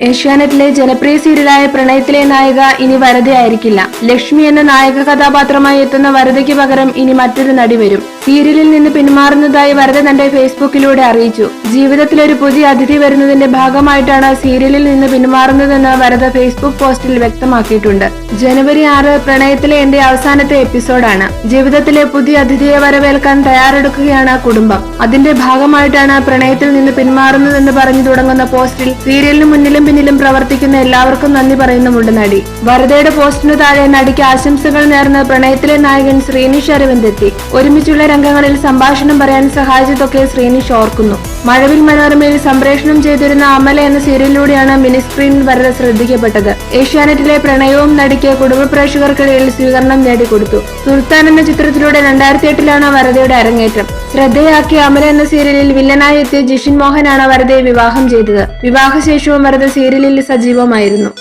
ഏഷ്യാനെറ്റിലെ ജനപ്രിയ സീരിയലായ പ്രണയത്തിലെ നായിക ഇനി വരദയായിരിക്കില്ല. ലക്ഷ്മി എന്ന നായക കഥാപാത്രമായി എത്തുന്ന വരദയ്ക്ക് പകരം ഇനി മറ്റൊരു നടി വരും. സീരിയലിൽ നിന്ന് പിന്മാറുന്നതായി വരദ തന്റെ ഫേസ്ബുക്കിലൂടെ അറിയിച്ചു. ജീവിതത്തിൽ ഒരു പുതിയ അതിഥി വരുന്നതിന്റെ ഭാഗമായിട്ടാണ് സീരിയലിൽ നിന്ന് പിന്മാറുന്നതെന്ന് വരദ ഫേസ്ബുക്ക് പോസ്റ്റിൽ വ്യക്തമാക്കിയിട്ടുണ്ട്. ജനുവരി 6 പ്രണയത്തിലെ എന്റെ അവസാനത്തെ എപ്പിസോഡാണ്. ജീവിതത്തിലെ പുതിയ അതിഥിയെ വരവേൽക്കാൻ തയ്യാറെടുക്കുകയാണ് കുടുംബം. അതിന്റെ ഭാഗമായിട്ടാണ് പ്രണയത്തിൽ നിന്ന് പിന്മാറുന്നതെന്ന് പറഞ്ഞു തുടങ്ങുന്ന പോസ്റ്റിൽ സീരിയലിന് മുന്നിലും പിന്നിലും പ്രവർത്തിക്കുന്ന എല്ലാവർക്കും നന്ദി പറയുന്നുമുണ്ട് നടി. വരദയുടെ പോസ്റ്റിനു താഴെ നടിക്ക് ആശംസകൾ നേർന്ന് പ്രണയത്തിലെ നായകൻ ശ്രീനിഷ് അരവിന്ദ് എത്തി. ഒരുമിച്ചുള്ള രംഗങ്ങളിൽ സംഭാഷണം പറയാൻ സഹായിച്ചതൊക്കെ ശ്രീനിഷ് ഓർക്കുന്നു. മഴവിൽ മനോരമയിൽ സംപ്രേഷണം ചെയ്തിരുന്ന അമല എന്ന സീരിയലിലൂടെയാണ് മിനി സ്ക്രീനിൽ വരദ ശ്രദ്ധിക്കപ്പെട്ടത്. ഏഷ്യാനെറ്റിലെ പ്രണയവും നടിക്ക് കുടുംബ പ്രേക്ഷകർക്കിടയിൽ സ്വീകരണം നേടിക്കൊടുത്തു. സുൽത്താൻ എന്ന ചിത്രത്തിലൂടെ 2008 വരദയുടെ അരങ്ങേറ്റം. ശ്രദ്ധയാക്കിയ അമല എന്ന സീരിയലിൽ വില്ലനായി എത്തിയ ജിഷിൻ മോഹനാണ് വരദയെ വിവാഹം ചെയ്തത്. വിവാഹശേഷവും വരദ സീരിയലിൽ സജീവമായിരുന്നു.